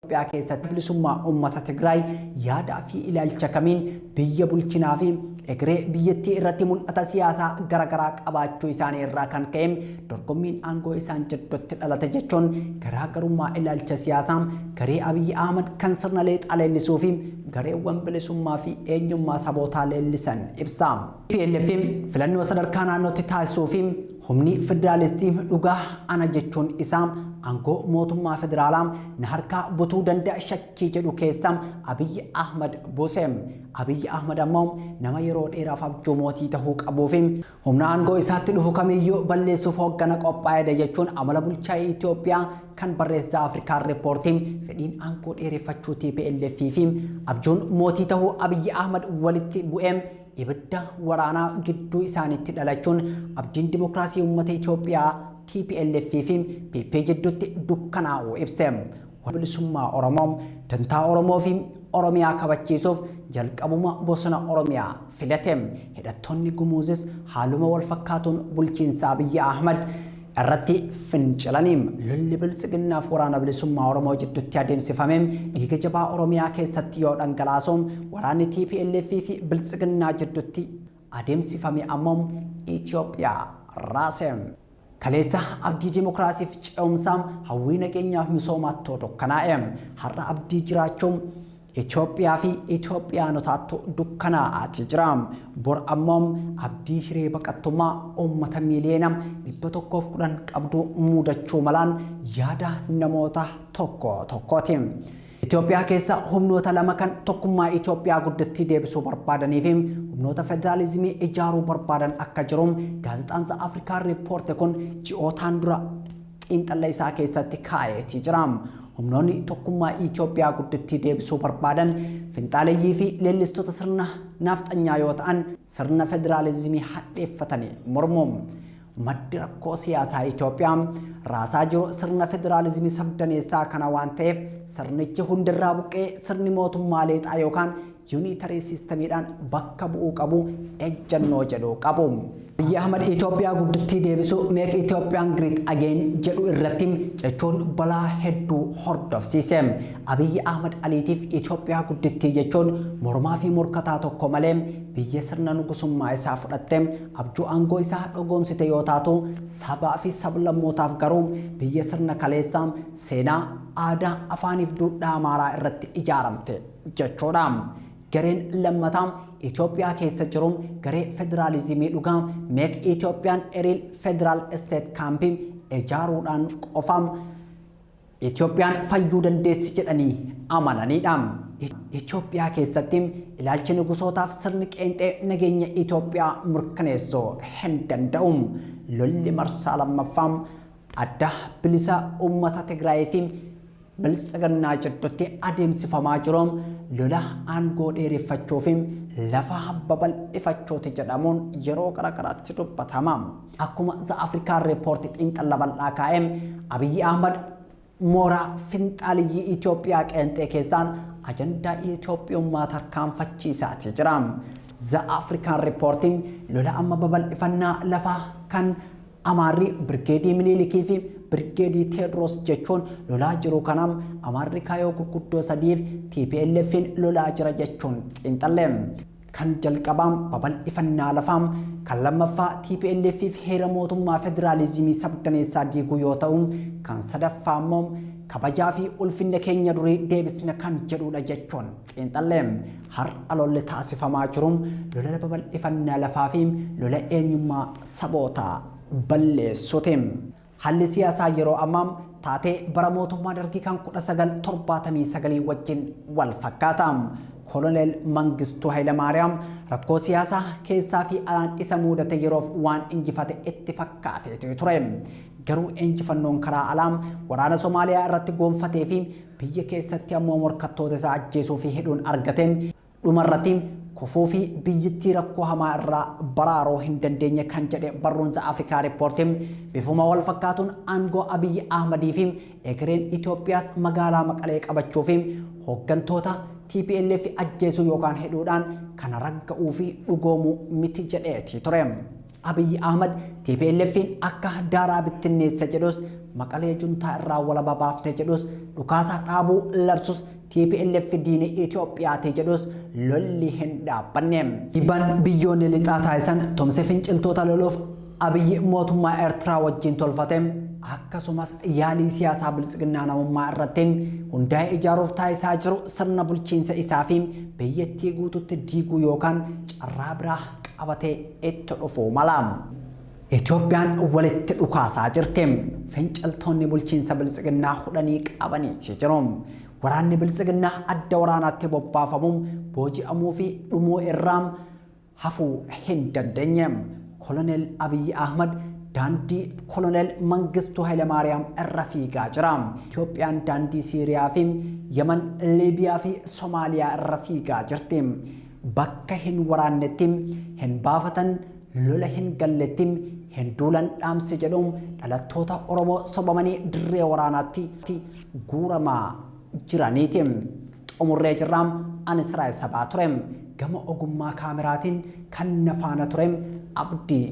Itoophiyaa keessatti bilisummaa uummata Tigraay yaadaa fi ilaalcha kamiin biyya bulchinaa fi egeree biyyattii irratti mul'ata siyaasaa garaagaraa qabaachuu isaanii irraa kan ka'e dorgommiin aangoo isaan jidduutti dhalate jechuun garaagarummaa ilaalcha siyaasaa garee Abiyyi Ahmad kan sirna leexaa leellisuu fi gareewwan bilisummaa fi eenyummaa sabootaa leellisan ibsa. PLF filannoo sadarkaa naannootti taasisuu fi humni federaalistii dhugaa ana jechuun isaa aangoo mootummaa federaalaa na harkaa butuu danda'a shakkii jedhu keessa Abiyyi Ahmad buuse. Abiyyi Ahmad ammoo nama yeroo dheeraaf abjuu mootii tahuu qabuu fi humna aangoo isaatti dhufu kamiyyuu balleessuuf hoggana qophaa'edha jechuun amala bulchaa Itoophiyaa kan barreessaa Afrikaa Riippoortiin fedhiin aangoo dheereffachuu TPLF fi abjuun mootii tahuu Abiyyi Ahmad walitti bu'ee ibidda waraanaa gidduu isaaniitti dhalachuun abdiin dimokiraasii uummata Itoophiyaa TPLF fi PP jidduutti dukkanaa'uu ibse. Bilisummaa Oromoo dantaa Oromoo fi Oromiyaa kabachiisuuf jalqabuma bosona Oromiyaa filate. Hidhattoonni Gumuuzis haaluma wal fakkaatuun bulchiinsa Abiyyi Ahmad irratti fincilaniin lolli biltsiginnaaf waraana bilisummaa Oromoo jidduutti adeemsifame dhiiga jabaa Oromiyaa keessatti yoo dhangalaasuun waraanni TPLF fi biltsiginnaa jidduutti adeemsifame ammoo Itoophiyaa raase. Kaleessa abdii dimokiraasiif ce'umsaa hawwii nageenyaaf misoomaatti dukkanaa'e. Har'a abdii jiraachuun Itoophiyaa fi Itoophiyaanotaatti dukkanaa'aa jira. Bor ammoo abdii hiree baqattummaa uummata miiliyoona 110 qabdu mudachuu malaan yaada namoota tokkooti. Itoophiyaa keessa humnoota lama kan tokkummaa Itoophiyaa guddatti deebisuu barbaadanii fi humnoota federaalizimii ijaaruu barbaadan akka jiru gaazexaan Afrikaa Riippoorte kun ji'ootaan dura xiinxala isaa keessatti kaa'eetii jira. Humnoonni tokkummaa Itoophiyaa guddatti deebisuu barbaadan finxaaleeyyii fi leellistoota sirna nafxanyaa yoo ta'an sirna federaalizimii hadheeffatanii mormu. Maddi rakkoo siyaasaa Itoophiyaa raasaa jiru sirna federaalizimii sabdaneessaa kana waan ta'eef sirnichi hundirraa buqqee sirni mootummaa leexaa yookaan yuunitarii siistamiidhaan bakka bu'uu qabu ejjennoo jedhu qabu. Abiyyi Ahmad Itoophiyaa guddatti deebisuu Make Ethiopian Great Again jedhu irratti jechuun balaa hedduu hordofsiise. Abiyyi Ahmad aliitiif Itoophiyaa guddatti jechuun mormaa fi morkataa tokko malee biyya sirna nugusummaa isaa fudhatte abjuu aangoo isaa dhugoomsite yoo taatu sabaa fi sablammootaaf garuu biyya sirna kaleessaa seenaa aadaa afaaniif duudhaa amaaraa irratti ijaaramte jechuudha. Gareen lammataa Itoophiyaa keessa jiru garee federaalizimii dhugaa Make Ethiopian Real Federal State Camp ijaaruudhaan qofaam Itoophiyaan fayyuu dandeessi jedhanii amananiidha. Itoophiyaa keessatti ilaalchi nugusootaaf sirni qeenxee nageenya Itoophiyaa mirkaneessuu hin danda'u. Lolli marsaa lammaffaa adda bilisa uummata Tigraay fi biltsiginnaa jidduutti adeemsifamaa jiru lola aangoo dheereffachuu fi lafa babal'ifachuuti jedhamuun yeroo garaagaraatti dubbatama. Akkuma Afrikaa Riippoorti xiinxala bal'aa kaa'e Abiyyi Ahmad mooraa finxaaliyyii Itoophiyaa qeenxee keessaan ajandaa Itoophiyummaa tarkaanfachiisaati jira. Afrikaa Riippoorti lola amma babal'ifannaa lafaa kan Amaarri Birgeedii Minilikii fi Birgeedii Teedros jechuun lolaa jiru kanam Amaarri kaayoo gurguddoo sadiif TPLFin lolaa jira jechuun xiinxalle. Kan jalqabaam babal'ifannaa lafaam kan lammaffaa TPLF fi heera mootummaa federaalizimii sabdaneessaa diiguu yoo ta'u kan sadaffaa immoo kabajaa fi ulfinna keenya durii deebisna kan jedhudha jechuun xiinxalle. Har'a lolli taasifamaa jiru lola babal'ifannaa lafaa fi lola eenyummaa sabootaa balleessuuti. Haalli siyaasaa yeroo ammaa taatee bara mootummaa dargii kan 1979 wajjin wal fakkaata. Koloneel Mangistuu Hayilamaariyaam rakkoo siyaasaa keessaa fi alaan isa mudate yeroof waan injifate itti fakkaateetu ture. Garuu injifannoon karaa alaam waraana Somaaliyaa irratti gonfatee fi biyya keessatti ammoo morkattoota isaa ajjeesuu fi hidhuun argate dhumarratti kufuu fi biyyattii rakkoo hamaa irraa baraaruu hin dandeenye kan jedhe barruunsa Afrikaa Riippoorti bifuma wal fakkaatuun aangoo Abiyyi Ahmadii fi egereen Itoophiyaas magaalaa Maqalee qabachuu fi hooggantoota TPLF ajjeesuu yookaan hidhuudhaan kana ragga'uu fi dhugoomuu miti jedheeti ture. Abiyyi Ahmad TPLFin akka daaraa bittinneessa jedhus maqalee juntaa irraa walaba baafne jedhus dhukaasa dhaabuu labsus TPLF diine Itoophiyaati jedhus lolli hin dhaabbanne. Dhiibbaan biyyoonni lixaa taasisan tumsa finciltoota loluuf Abiyyi mootummaa Eertiraa wajjin tolfate akkasumas yaalii siyaasaa bilisiginnaa namummaa irratti hundaa'ee ijaaruuf taasisaa jiru sirna bulchiinsa isaa fi biyyattii guutuutti diiguu yookaan carraa biraa qabatee itti dhufuu mala. Itoophiyaan walitti dhukaasaa jirti. Finciltoonni bulchiinsa bilisiginnaa hudhanii qabanii jiru. Waraanni bilisiginnaa adda waraanaatti bobbaafamuun booji'amuu fi dhumuu irraa hafuu hin dandeenye. Kolonel Abiyyi Ahmad daandii Kolonel Mangistuu Hayilamaariyaam irra fiigaa jira. Itoophiyaan daandii Siiriyaa fi Yemen, Liibiyaa fi Somaaliyaa irra fiigaa jirti. Bakka hin waraannetti hin baafatan lola hin galletti hin duulan dhaamsi jedhuun dhalattoota Oromoo sobamanii dirree waraanaatti guuramaa jiraniiti. Xumurree jirraam ani Israa'el Sabaa ture. Gama ogummaa kaameraatiin kan na faana ture Abdii